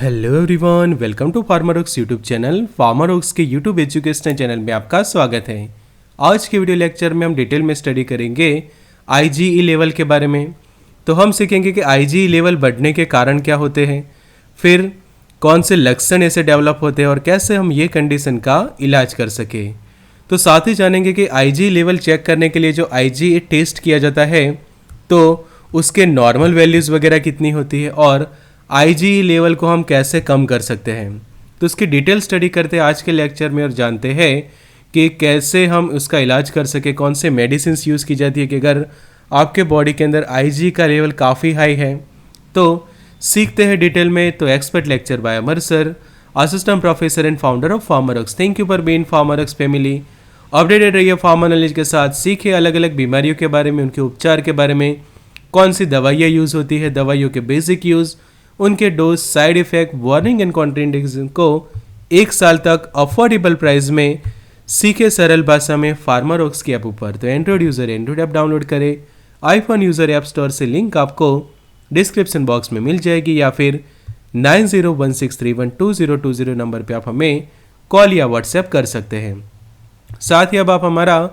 Hello everyone, welcome to Pharmarox YouTube channel. Pharmarox के YouTube educational channel में आपका स्वागत है। आज के वीडियो लेक्चर में हम डिटेल में स्टडी करेंगे आईजीई लेवल के बारे में। तो हम सीखेंगे कि आईजीई लेवल बढ़ने के कारण क्या होते हैं, फिर कौन से लक्षण ऐसे डेवलप होते हैं और कैसे हम ये कंडीशन का इलाज कर सके। तो साथ ही जानेंगे कि आईजीई लेवल चेक करने के लिए जो आईजीई टेस्ट किया जाता है तो उसके नॉर्मल वैल्यूज़ वगैरह कितनी होती है और आईजीई लेवल को हम कैसे कम कर सकते हैं। तो इसकी डिटेल स्टडी करते हैं आज के लेक्चर में और जानते हैं कि कैसे हम उसका इलाज कर सके, कौन से मेडिसिन यूज़ की जाती है कि अगर आपके बॉडी के अंदर आईजीई का लेवल काफ़ी हाई है। तो सीखते हैं डिटेल में। तो expert lecture by Amar sir, assistant professor and founder of Pharmarox. Thank you for being Pharmarox family. Updated रहिए फार्मर नॉलेज के साथ। सीखे अलग अलग बीमारियों के बारे में, उनके उपचार के बारे में, कौन सी दवाइयाँ यूज़ होती है, दवाइयों के बेसिक यूज़, उनके dose, side effect, warning and contraindication को एक साल तक अफोर्डेबल प्राइस में सीखे सरल भाषा में फार्मरऑक्स की ऐप ऊपर। तो Android user Android app download करें, आईफोन यूज़र ऐप स्टोर से लिंक आपको डिस्क्रिप्शन बॉक्स में मिल जाएगी या फिर 9016312020 नंबर पे आप हमें कॉल या व्हाट्सएप कर सकते हैं। साथ ही अब आप हमारा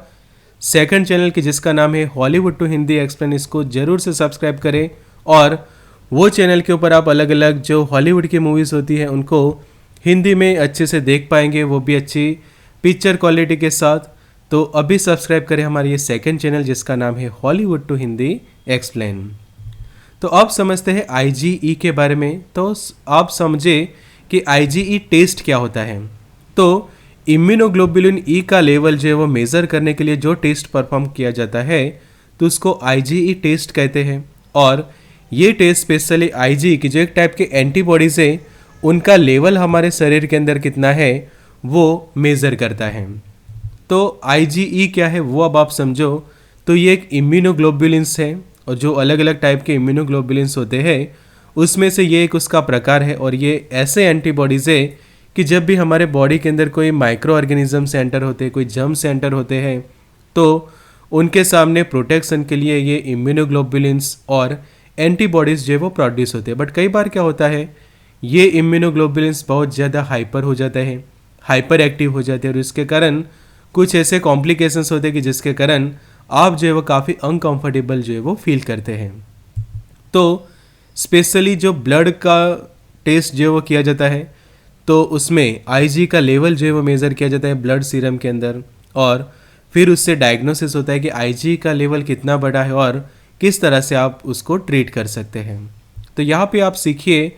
सेकंड चैनल की जिसका नाम है हॉलीवुड टू हिंदी एक्सप्लेन, इसको ज़रूर से सब्सक्राइब करें और वो चैनल के ऊपर आप अलग अलग जो हॉलीवुड की मूवीज़ होती हैं उनको हिंदी में अच्छे से देख पाएंगे, वो भी अच्छी पिक्चर क्वालिटी के साथ। तो अभी सब्सक्राइब करें हमारे ये सेकंड चैनल जिसका नाम है हॉलीवुड टू हिंदी एक्सप्लेन। तो अब समझते हैं आईजीई के बारे में। तो आप समझे कि आईजीई टेस्ट क्या होता है। तो इम्यूनोग्लोबुलिन ई का लेवल जो है वो मेज़र करने के लिए जो टेस्ट परफॉर्म किया जाता है तो उसको आईजीई टेस्ट कहते हैं। और ये टेस्ट स्पेशली आईजीई की जो एक टाइप के एंटीबॉडीज़ है उनका लेवल हमारे शरीर के अंदर कितना है वो मेज़र करता है। तो आईजीई क्या है वो अब आप समझो। तो ये एक इम्यूनोग्लोबुलिन्स है और जो अलग अलग टाइप के इम्यूनोग्लोबुलिन्स होते हैं उसमें से ये एक उसका प्रकार है। और ये ऐसे एंटीबॉडीज़ है कि जब भी हमारे बॉडी के अंदर कोई माइक्रो ऑर्गेनिज्म एंटर होते हैं, कोई जर्म्स एंटर होते हैं तो उनके सामने प्रोटेक्शन के लिए ये इम्यूनोग्लोबुलिन्स और एंटीबॉडीज़ जो है वो प्रोड्यूस होते हैं। बट कई बार क्या होता है ये इम्यूनोग्लोबुलिन्स बहुत ज़्यादा हाइपर हो जाता है, हाइपर एक्टिव हो जाते हैं और इसके कारण कुछ ऐसे कॉम्प्लिकेशंस होते हैं कि जिसके कारण आप जो है वो काफ़ी अनकंफर्टेबल जो है वो फील करते हैं। तो स्पेशली जो ब्लड का टेस्ट जो है वो किया जाता है तो उसमें आईजी का लेवल जो है वो मेज़र किया जाता है ब्लड सीरम के अंदर और फिर उससे डायग्नोसिस होता है कि आईजी का लेवल कितना बड़ा है और किस तरह से आप उसको ट्रीट कर सकते हैं। तो यहाँ पे आप सीखिए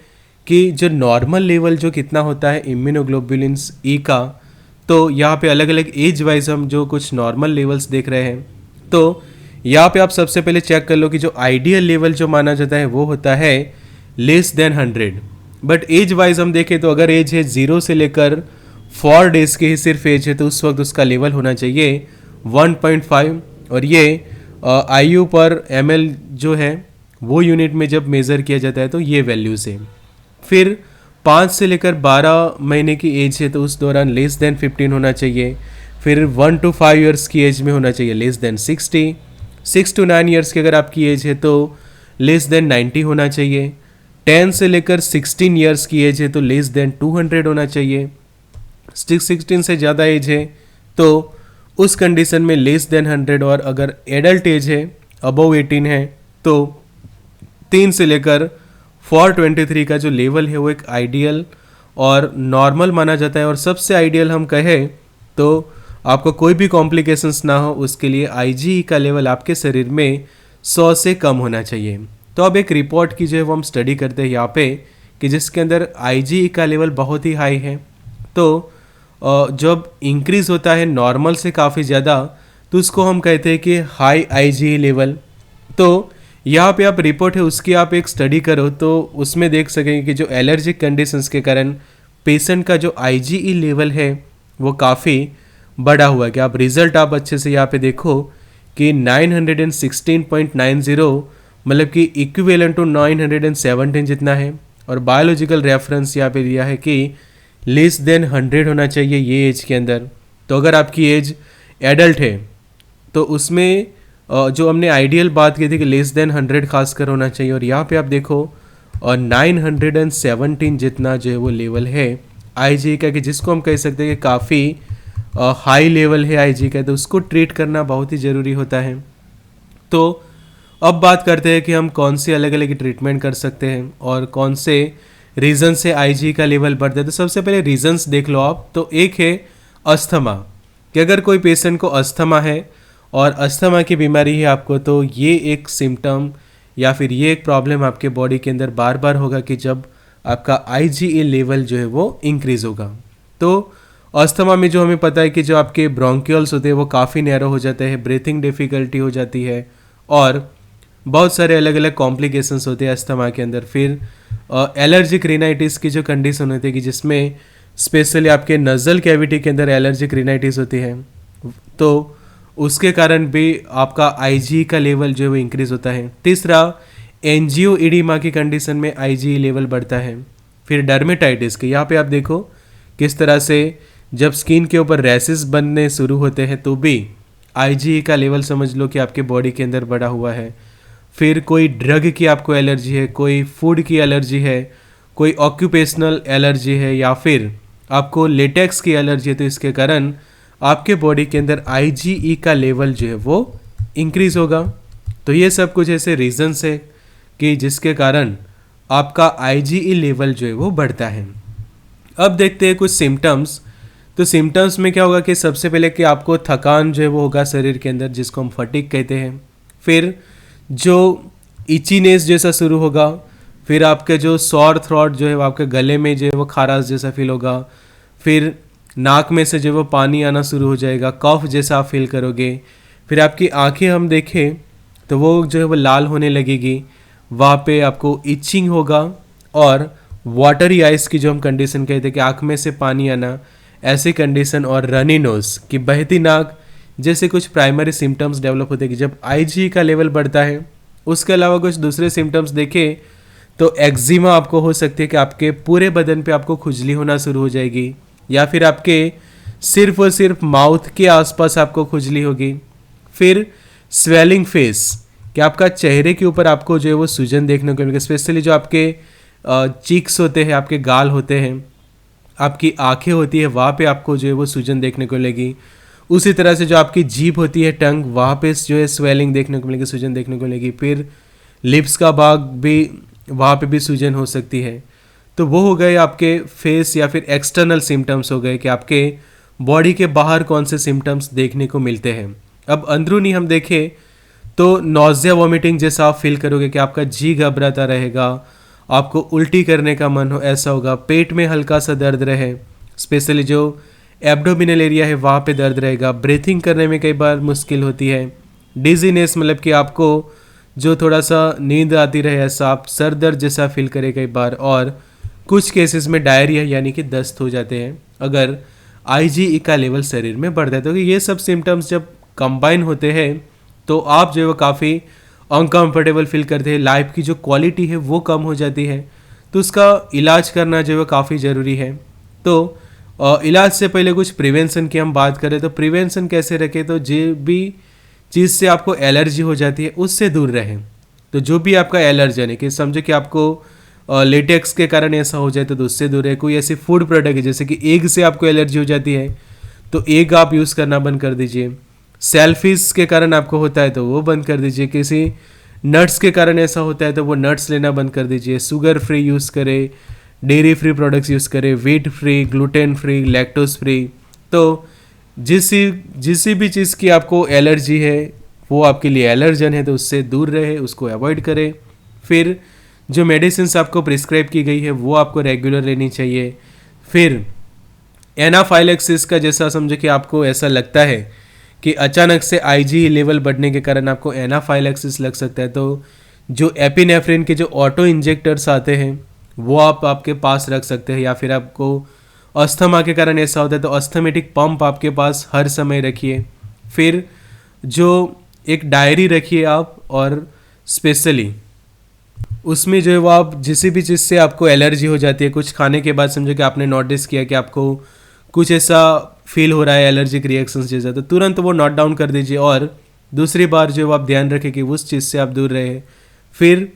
कि जो नॉर्मल लेवल जो कितना होता है इम्यूनोग्लोबुलिन्स ई का, तो यहाँ पे अलग अलग एज वाइज हम जो कुछ नॉर्मल लेवल्स देख रहे हैं। तो यहाँ पे आप सबसे पहले चेक कर लो कि जो आइडियल लेवल जो माना जाता है वो होता है less than 100। But age wise हम देखें तो अगर एज है 0 से लेकर 4 डेज़ की ही सिर्फ एज है तो उस वक्त उसका लेवल होना चाहिए 1.5। और ये आईयू पर ml जो है वो यूनिट में जब मेज़र किया जाता है तो ये वैल्यूज़ है। फिर 5 से लेकर 12 महीने की एज है तो उस दौरान लेस देन 15 होना चाहिए। फिर 1 to 5 ईयर्स की एज में होना चाहिए लेस देन 60। 6 to 9 ईयर्स की अगर आपकी एज है तो लेस देन 90 होना चाहिए। 10 से लेकर 16 ईयर्स की एज है तो लेस देन 200 होना चाहिए। 16 से ज़्यादा एज है तो उस कंडीशन में लेस देन 100। और अगर एडल्ट एज है अबव 18 है तो 3 से लेकर 423 का जो लेवल है वो एक आइडियल और नॉर्मल माना जाता है। और सबसे आइडियल हम कहें तो आपको कोई भी कॉम्प्लिकेशंस ना हो उसके लिए आईजीई का लेवल आपके शरीर में 100 से कम होना चाहिए। तो अब एक रिपोर्ट की जो है वो हम स्टडी करते हैं यहाँ पे कि जिसके अंदर आईजीई का लेवल बहुत ही हाई है। तो जब इंक्रीज़ होता है नॉर्मल से काफ़ी ज़्यादा तो उसको हम कहते हैं कि हाई आईजीई लेवल। तो यहाँ पे आप रिपोर्ट है उसकी आप एक स्टडी करो तो उसमें देख सकेंगे कि जो एलर्जिक कंडीशंस के कारण पेशेंट का जो आईजीई लेवल है वो काफ़ी बढ़ा हुआ है। कि आप रिज़ल्ट आप अच्छे से यहाँ पे देखो कि 916.90 मतलब कि इक्विवेलेंट टू 917 जितना है। और बायोलॉजिकल रेफरेंस यहाँ पे दिया है कि लेस देन 100 होना चाहिए ये एज के अंदर। तो अगर आपकी एज एडल्ट है तो उसमें जो हमने आइडियल बात की थी कि लेस देन 100 खासकर होना चाहिए। और यहाँ पे आप देखो और 917 जितना जो है वो लेवल है आईजी का, कि जिसको हम कह सकते हैं कि काफ़ी हाई लेवल है आईजी का, तो उसको ट्रीट करना बहुत ही ज़रूरी होता है। तो अब बात करते हैं कि हम कौन सी अलग अलग ट्रीटमेंट कर सकते हैं और कौन से रीज़न से आईजी का लेवल बढ़ता है। तो सबसे पहले रीजंस देख लो आप। तो एक है अस्थमा, कि अगर कोई पेशेंट को अस्थमा है और अस्थमा की बीमारी है आपको, तो ये एक सिम्टम या फिर ये एक प्रॉब्लम आपके बॉडी के अंदर बार बार होगा कि जब आपका आईजीई लेवल जो है वो इंक्रीज़ होगा। तो अस्थमा में जो हमें पता है कि जो आपके ब्रोंकियल्स होते हैं वो काफ़ी नैरो हो जाते हैं, ब्रीथिंग डिफ़िकल्टी हो जाती है और बहुत सारे अलग अलग कॉम्प्लिकेशंस होते हैं अस्थमा के अंदर। फिर एलर्जिक रिनाइटिस की जो कंडीशन होती है कि जिसमें स्पेशली आपके नज़ल कैविटी के अंदर एलर्जिक रिनाइटिस होती है, तो उसके कारण भी आपका आईजी का लेवल जो है वो इंक्रीज़ होता है। तीसरा, एंजियोइडिमा की कंडीशन में आईजी लेवल बढ़ता है। फिर डर्मेटाइटिस के यहाँ पे आप देखो किस तरह से जब स्किन के ऊपर रैसेस बनने शुरू होते हैं तो भी आईजी का लेवल समझ लो कि आपके बॉडी के अंदर बढ़ा हुआ है। फिर कोई ड्रग की आपको एलर्जी है, कोई फूड की एलर्जी है, कोई ऑक्यूपेशनल एलर्जी है या फिर आपको लेटेक्स की एलर्जी है, तो इसके कारण आपके बॉडी के अंदर आईजीई का लेवल जो है वो इंक्रीज़ होगा। तो ये सब कुछ ऐसे रीजंस है कि जिसके कारण आपका आईजीई लेवल जो है वो बढ़ता है। अब देखते हैं कुछ सिम्टम्स। तो सिम्टम्स में क्या होगा कि सबसे पहले कि आपको थकान जो है वो होगा शरीर के अंदर, जिसको हम फटीग कहते हैं। फिर जो इचीनेस जैसा शुरू होगा। फिर आपके जो सॉर थ्रॉट जो है वो आपके गले में जो है वो खाराश जैसा फील होगा। फिर नाक में से जो वो पानी आना शुरू हो जाएगा, कफ जैसा आप फील करोगे। फिर आपकी आंखें हम देखें तो वो जो है वो लाल होने लगेगी, वहाँ पे आपको इचिंग होगा। और वाटरी आइज की जो हम कंडीशन कहते हैं कि आँख में से पानी आना, ऐसी कंडीशन। और रनी नोज की बहती नाक जैसे कुछ प्राइमरी सिम्टम्स डेवलप होते हैं कि जब आईजी का लेवल बढ़ता है। उसके अलावा कुछ दूसरे सिम्टम्स देखें तो एक्जिमा आपको हो सकती है कि आपके पूरे बदन पे आपको खुजली होना शुरू हो जाएगी, या फिर आपके सिर्फ और सिर्फ माउथ के आसपास आपको खुजली होगी। फिर स्वेलिंग फेस, कि आपका चेहरे के ऊपर आपको जो है वो सूजन देखने को मिलेगा, स्पेशली जो आपके चीक्स होते हैं, आपके गाल होते हैं, आपकी आंखें होती है, वहाँ पे आपको जो है वो सूजन देखने को मिलेगी। उसी तरह से जो आपकी जीभ होती है, टंग, वहाँ पे जो है स्वेलिंग देखने को मिलेगी, सूजन देखने को मिलेगी। फिर लिप्स का भाग भी, वहाँ पे भी सूजन हो सकती है। तो वो हो गए आपके फेस या फिर एक्सटर्नल सिम्टम्स हो गए कि आपके बॉडी के बाहर कौन से सिम्टम्स देखने को मिलते हैं। अब अंदरूनी हम देखें तो नॉजिया वॉमिटिंग जैसा आप फील करोगे कि आपका जी घबराता रहेगा, आपको उल्टी करने का मन हो ऐसा होगा, पेट में हल्का सा दर्द रहे, स्पेशली जो एब्डोमिनल एरिया है वहाँ पे दर्द रहेगा, ब्रीथिंग करने में कई बार मुश्किल होती है, डिजीनेस मतलब कि आपको जो थोड़ा सा नींद आती रहे ऐसा, आप सर दर्द जैसा फील करें कई बार, और कुछ केसेस में डायरिया यानी कि दस्त हो जाते हैं अगर आईजीई का लेवल शरीर में बढ़ता है। तो ये सब सिम्टम्स जब कंबाइन होते हैं तो आप जो है वो काफ़ी अनकम्फर्टेबल फील करते हैं, लाइफ की जो क्वालिटी है वो कम हो जाती है। तो उसका इलाज करना जो है वो काफ़ी ज़रूरी है। तो इलाज से पहले कुछ प्रिवेंशन की हम बात करें तो प्रिवेंशन कैसे रखें, तो जो भी चीज़ से आपको एलर्जी हो जाती है उससे दूर रहें। तो जो भी आपका एलर्जन है, कि समझो कि आपको लेटेक्स के कारण ऐसा हो जाए तो उससे दूर है। कोई ऐसी फूड प्रोडक्ट है जैसे कि एग से आपको एलर्जी हो जाती है तो एग आप यूज़ करना बंद कर दीजिए। सेल्फिश के कारण आपको होता है तो वो बंद कर दीजिए। किसी नट्स के कारण ऐसा होता है तो वो नट्स लेना बंद कर दीजिए। शुगर फ्री यूज़ करें, डेयरी फ्री प्रोडक्ट्स यूज़ करें, wheat free, gluten free, lactose free. तो जिस भी चीज़ की आपको एलर्जी है वो आपके लिए एलर्जन है तो उससे दूर रहे, उसको अवॉइड करें। फिर जो मेडिसिन्स आपको प्रिस्क्राइब की गई है वो आपको रेगुलर लेनी चाहिए। फिर एनाफाइलेक्सिस का जैसा समझे कि आपको ऐसा लगता है कि अचानक से आईजी लेवल बढ़ने के कारण आपको एनाफाइलेक्सिस लग सकता है, तो जो एपिनेफ्रिन के जो ऑटो इंजेक्टर्स आते हैं वो आप आपके पास रख सकते हैं। या फिर आपको अस्थमा के कारण ऐसा होता है तो अस्थमेटिक पंप आपके पास हर समय रखिए। फिर जो एक डायरी रखिए आप, और स्पेशली उसमें जो है वो आप जिस भी चीज़ से आपको एलर्जी हो जाती है, कुछ खाने के बाद समझो कि आपने नोटिस किया कि आपको कुछ ऐसा फील हो रहा है एलर्जिक रिएक्शंस जैसा, तो तुरंत वो नोट डाउन कर दीजिए और दूसरी बार जो आप ध्यान रखें कि उस चीज़ से आप दूर रहे। फिर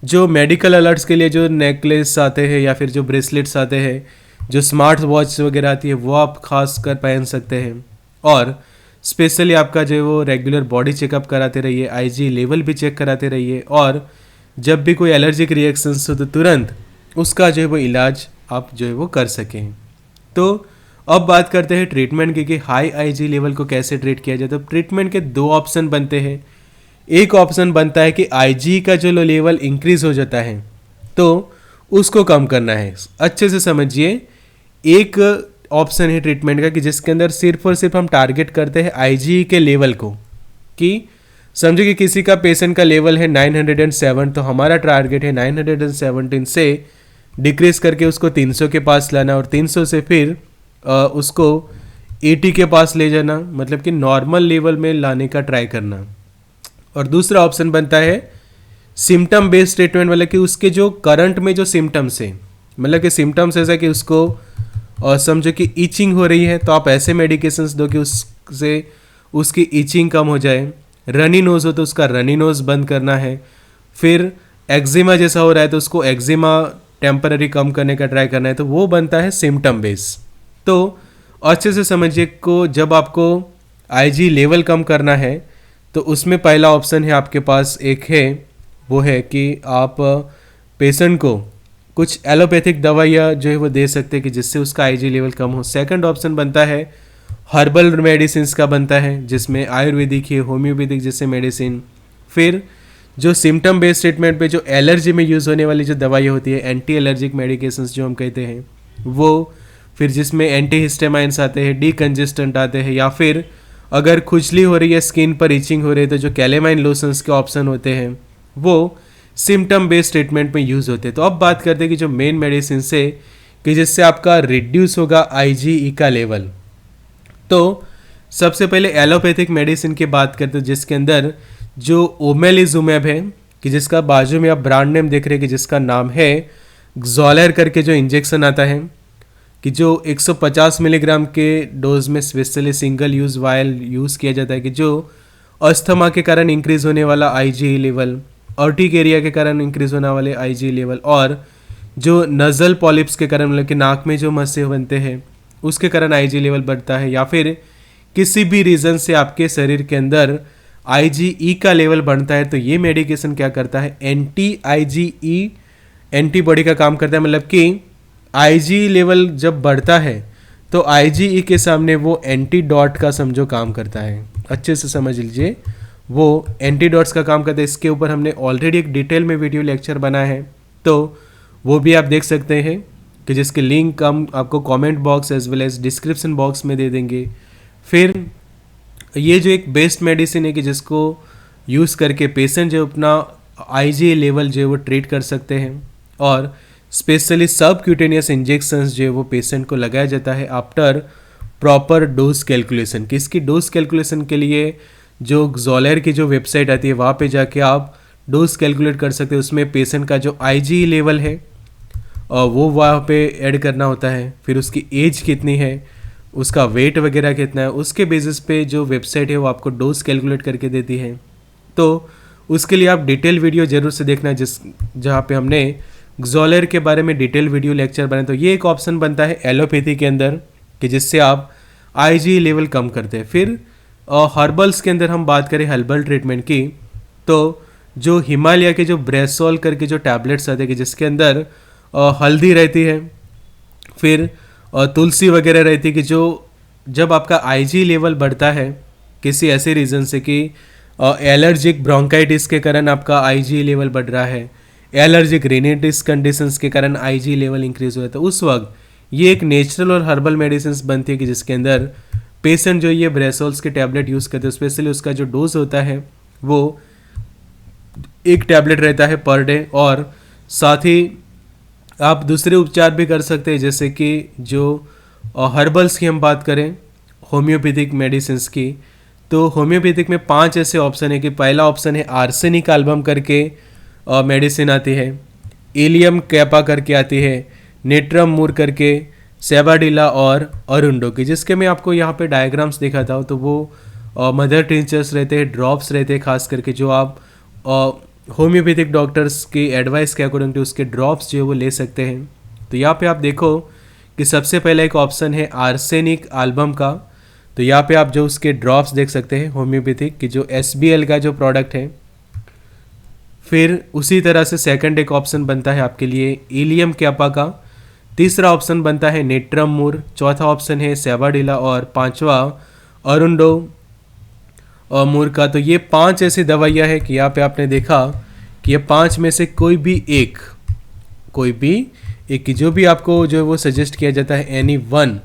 जो मेडिकल अलर्ट्स के लिए जो नेकलेस आते हैं या फिर जो ब्रेसलेट्स आते हैं, जो स्मार्ट वॉच वगैरह आती है, वो आप खास कर पहन सकते हैं। और स्पेशली आपका जो है वो रेगुलर बॉडी चेकअप कराते रहिए, आईजी लेवल भी चेक कराते रहिए, और जब भी कोई एलर्जिक रिएक्शंस हो तो तुरंत उसका जो है वो इलाज आप जो है वो कर सकें। तो अब बात करते हैं ट्रीटमेंट की कि हाई आईजी लेवल को कैसे ट्रीट किया जाए। तो ट्रीटमेंट के दो ऑप्शन बनते हैं। एक ऑप्शन बनता है कि आईजी का जो लेवल इंक्रीज हो जाता है तो उसको कम करना है। अच्छे से समझिए, एक ऑप्शन है ट्रीटमेंट का कि जिसके अंदर सिर्फ और सिर्फ हम टारगेट करते हैं आईजी के लेवल को, कि समझो कि किसी का पेशेंट का लेवल है 907, तो हमारा टारगेट है 917 से डिक्रीज करके उसको 300 के पास लाना, और 300 से फिर उसको 80 के पास ले जाना, मतलब कि नॉर्मल लेवल में लाने का ट्राई करना। और दूसरा ऑप्शन बनता है सिम्टम बेस्ड ट्रीटमेंट, मतलब कि उसके जो करंट में जो सिम्टम्स है, मतलब कि सिम्टम्स ऐसा कि उसको समझो कि ईचिंग हो रही है तो आप ऐसे मेडिकेशंस दो कि उससे उसकी ईचिंग कम हो जाए। रनी नोज हो तो उसका रनी नोज बंद करना है। फिर एक्जिमा जैसा हो रहा है तो उसको एक्जिमा टेम्पररी कम करने का ट्राई करना है। तो वो बनता है सिम्टम बेस। तो अच्छे से समझिए को, जब आपको आईजी लेवल कम करना है तो उसमें पहला ऑप्शन है आपके पास एक है, वो है कि आप पेशेंट को कुछ एलोपैथिक दवाइयाँ जो है वो दे सकते हैं कि जिससे उसका आईजी लेवल कम हो। सेकंड ऑप्शन बनता है हर्बल मेडिसिन का बनता है, जिसमें आयुर्वेदिक है, होम्योपैथिक जैसे मेडिसिन। फिर जो सिम्टम बेस्ड ट्रीटमेंट पे जो एलर्जी में यूज़ होने वाली जो दवाइयाँ होती है, एंटी एलर्जिक मेडिकेशंस जो हम कहते हैं वो, फिर जिसमें एंटी हिस्टामाइंस आते हैं, डीकंजेस्टेंट आते हैं, या फिर अगर खुजली हो रही है, स्किन पर इचिंग हो रही है तो जो कैलेमाइन लोशंस के ऑप्शन होते हैं वो सिम्टम बेस्ड ट्रीटमेंट में यूज़ होते हैं। तो अब बात करते हैं कि जो मेन मेडिसिन से कि जिससे आपका रिड्यूस होगा आईजीई का लेवल। तो सबसे पहले एलोपैथिक मेडिसिन की बात करते हैं, जिसके अंदर जो ओमेलिजुमेब है, कि जिसका बाजू में आप ब्रांड नेम देख रहे हैं कि जिसका नाम है ज़ोलर करके जो इंजेक्शन आता है, कि जो 150 मिलीग्राम के डोज में specially single use vial use किया जाता है, कि जो अस्थमा के कारण इंक्रीज होने वाला आईजी लेवल, अर्टिकेरिया के कारण इंक्रीज होने वाले आईजी लेवल, और जो नज़ल पॉलिप्स के कारण, मतलब कि नाक में जो मस्से बनते हैं उसके कारण आईजी लेवल बढ़ता है, या फिर किसी भी रीज़न से आपके शरीर के अंदर आईजीई का लेवल बढ़ता है, तो ये मेडिकेशन क्या करता है, एंटी आईजीई एंटीबॉडी का काम करता है। मतलब कि आईजी लेवल जब बढ़ता है तो आईजीई के सामने वो एंटीडॉट का समझो काम करता है। अच्छे से समझ लीजिए, वो एंटीडॉट्स का काम करता है। इसके ऊपर हमने ऑलरेडी एक डिटेल में वीडियो लेक्चर बनाया है, तो वो भी आप देख सकते हैं, कि जिसके लिंक हम आपको comment box as well as description box में दे देंगे। फिर ये जो एक बेस्ट मेडिसिन है कि जिसको यूज़ करके पेशेंट जो अपना आईजी लेवल जो है वो ट्रीट कर सकते हैं, और स्पेशली सब क्यूटेनियस इंजेक्शंस जो है वो पेशेंट को लगाया जाता है आफ्टर प्रॉपर डोज कैलकुलेशन। कि इसकी डोज कैलकुलेशन के लिए जो ज़ोलर की जो वेबसाइट आती है वहाँ पे जाके आप डोज कैलकुलेट कर सकते हैं। उसमें पेशेंट का जो आईजी लेवल है वो वहाँ पे ऐड करना होता है, फिर उसकी एज कितनी है, उसका वेट वगैरह कितना है, उसके बेसिस पे जो वेबसाइट है वो आपको डोज कैलकुलेट करके देती है। तो उसके लिए आप डिटेल वीडियो ज़रूर से देखना, जहाँ पे हमने ज़ोलर के बारे में डिटेल वीडियो लेक्चर बनाए। तो ये एक ऑप्शन बनता है एलोपैथी के अंदर, कि जिससे आप आईजी लेवल कम करते हैं। फिर हर्बल्स के अंदर हम बात करें हर्बल ट्रीटमेंट की, तो जो हिमालय के जो ब्रेसोल करके जो टैबलेट्स आते हैं, कि जिसके अंदर हल्दी रहती है, फिर तुलसी वगैरह रहती है, कि जो जब आपका आईजी लेवल बढ़ता है किसी ऐसे रीज़न से कि एलर्जिक ब्रोंकाइटिस के कारण आपका आईजी लेवल बढ़ रहा है, एलर्जिक रेनिटिस कंडीशंस के कारण आईजी लेवल इंक्रीज हुआ है, तो उस वक्त ये एक नेचुरल और हर्बल मेडिसिन बनती है, कि जिसके अंदर पेशेंट जो ये ब्रेसोल्स के टैबलेट यूज़ करते हैं, स्पेशली उसका जो डोज होता है वो एक टैबलेट रहता है पर डे। और साथ ही आप दूसरे उपचार भी कर सकते हैं, जैसे कि जो हर्बल्स की हम बात करें होम्योपैथिक मेडिसिन की, तो होम्योपैथिक में 5 ऐसे ऑप्शन है। कि पहला ऑप्शन है आर्सेनिक एल्बम करके मेडिसिन आती है, एलियम कैपा करके आती है, नेट्रम मूर करके, सेबाडिला और अरुंडो की, जिसके मैं आपको यहाँ पे डायग्राम्स दिखाता हूँ। तो वो मदर टिंचर्स रहते हैं, ड्रॉप्स रहते हैं, खास करके जो आप होम्योपैथिक डॉक्टर्स की एडवाइस के अकॉर्डिंग टू उसके ड्रॉप्स जो है वो ले सकते हैं। तो यहाँ पे आप देखो कि सबसे पहला एक ऑप्शन है आर्सेनिक एल्बम का। तो यहाँ पे आप जो उसके ड्रॉप्स देख सकते हैं होम्योपैथिक की, जो SBL का जो प्रोडक्ट है। फिर उसी तरह से सेकंड एक ऑप्शन बनता है आपके लिए इलियम कैपा का। तीसरा ऑप्शन बनता है नेट्रम मूर। चौथा ऑप्शन है सेवाडिला और पांचवा अरुंडो और मूर का। तो ये 5 ऐसी दवाइयाँ हैं कि यहाँ पे आपने देखा कि ये 5 में से कोई भी एक की जो भी आपको जो है वो सजेस्ट किया जाता है एनी वन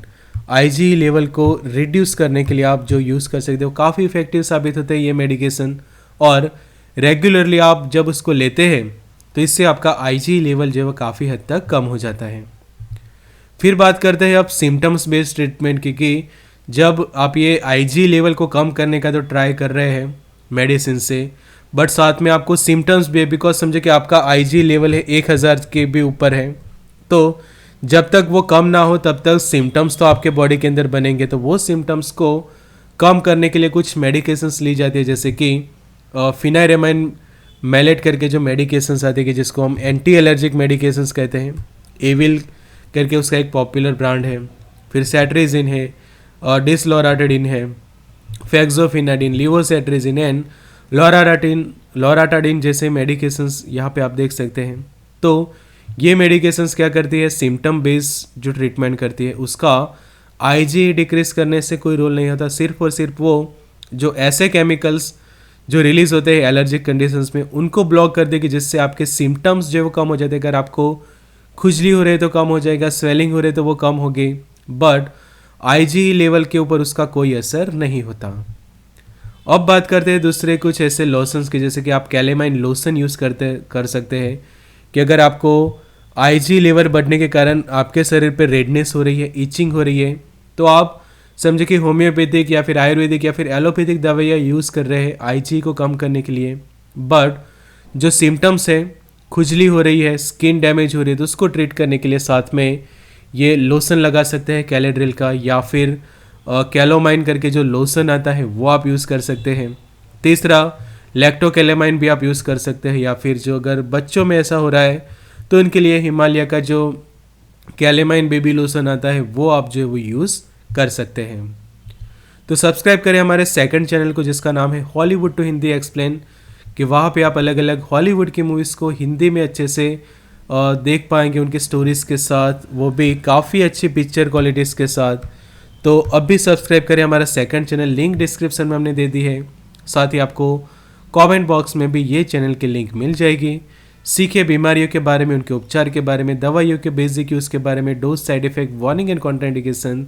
IgE लेवल को रिड्यूस करने के लिए आप जो यूज़ कर सकते हो, काफ़ी इफेक्टिव साबित होते हैं ये मेडिकेशन। और रेगुलरली आप जब उसको लेते हैं तो इससे आपका IgE लेवल जो है वो काफ़ी हद तक कम हो जाता है। फिर बात करते हैं अब सिम्टम्स बेस्ड ट्रीटमेंट की, कि जब आप ये IgE लेवल को कम करने का तो ट्राई कर रहे हैं मेडिसिन से, बट साथ में आपको सिम्टम्स भी है, बिकॉज समझे कि आपका IgE लेवल है 1000 के भी ऊपर है। तो जब तक वो कम ना हो तब तक सिम्टम्स तो आपके बॉडी के अंदर बनेंगे। तो वो सिम्टम्स को कम करने के लिए कुछ मेडिकेशंस ली जाती है, जैसे कि फिनाइरेमाइन मैलेट करके जो मेडिकेशंस आती है कि जिसको हम एंटी एलर्जिक मेडिकेशंस कहते हैं। एविल करके उसका एक पॉपुलर ब्रांड है। फिर सेट्रिजिन है और डिसलोराटाडिन है, फेक्सोफिनाडिन, लिवोसेट्रिजिन एंड लोराटाडिन जैसे मेडिकेशंस यहाँ पे आप देख सकते हैं। तो ये मेडिकेशंस क्या करती है, सिम्टम बेस्ड जो ट्रीटमेंट करती है उसका IgE डिक्रीज करने से कोई रोल नहीं होता। सिर्फ और सिर्फ वो जो ऐसे केमिकल्स जो रिलीज होते हैं एलर्जिक कंडीशंस में उनको ब्लॉक कर देगी, जिससे आपके सिम्टम्स जो है वो कम हो जाते हैं। अगर आपको खुजली हो रही है तो कम हो जाएगा, स्वेलिंग हो रही है तो वो कम होगी, बट IgE लेवल के ऊपर उसका कोई असर नहीं होता। अब बात करते हैं दूसरे कुछ ऐसे लोशंस की, जैसे कि आप कैलेमाइन लोशन यूज़ कर सकते हैं कि अगर आपको IgE लेवल बढ़ने के कारण आपके शरीर पे रेडनेस हो रही है, इचिंग हो रही है, तो आप समझे कि होम्योपैथिक या फिर आयुर्वेदिक या फिर एलोपैथिक दवाइयाँ यूज़ कर रहे हैं IgE को कम करने के लिए, बट जो सिम्टम्स है, खुजली हो रही है, स्किन डैमेज हो रही है, तो उसको ट्रीट करने के लिए साथ में ये लोशन लगा सकते हैं कैलेड्रिल का, या फिर कैलोमाइन करके जो लोशन आता है वो आप यूज़ कर सकते हैं। तीसरा लैक्टोकैलेमाइन भी आप यूज़ कर सकते हैं, या फिर जो अगर बच्चों में ऐसा हो रहा है तो इनके लिए हिमालय का जो कैलेमाइन बेबी लोशन आता है वो आप जो है वो यूज़ कर सकते हैं। तो सब्सक्राइब करें हमारे सेकंड चैनल को जिसका नाम है हॉलीवुड टू हिंदी एक्सप्लेन, कि वहाँ पे आप अलग अलग हॉलीवुड की मूवीज़ को हिंदी में अच्छे से देख पाएंगे उनके स्टोरीज़ के साथ, वो भी काफ़ी अच्छी पिक्चर क्वालिटीज़ के साथ। तो अब भी सब्सक्राइब करें हमारा सेकंड चैनल, लिंक डिस्क्रिप्शन में हमने दे दी है। साथ ही आपको कमेंट बॉक्स में भी ये चैनल की लिंक मिल जाएगी। सीखे बीमारियों के बारे में, उनके उपचार के बारे में, दवाइयों के बेसिक यूज़ के बारे में, dose, side effect, warning and contraindication,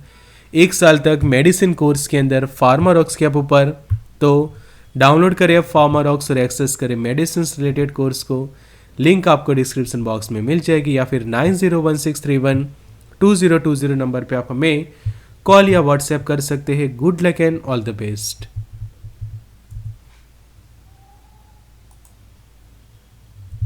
1 साल तक मेडिसिन कोर्स के अंदर फार्मारॉक्स के ऊपर। तो डाउनलोड करें अब फार्मारॉक्स और एक्सेस करें मेडिसिन रिलेटेड कोर्स को। लिंक आपको डिस्क्रिप्शन बॉक्स में मिल जाएगी, या फिर 9016312020 नंबर पे आप हमें कॉल या व्हाट्सएप कर सकते हैं। Good luck and all the best.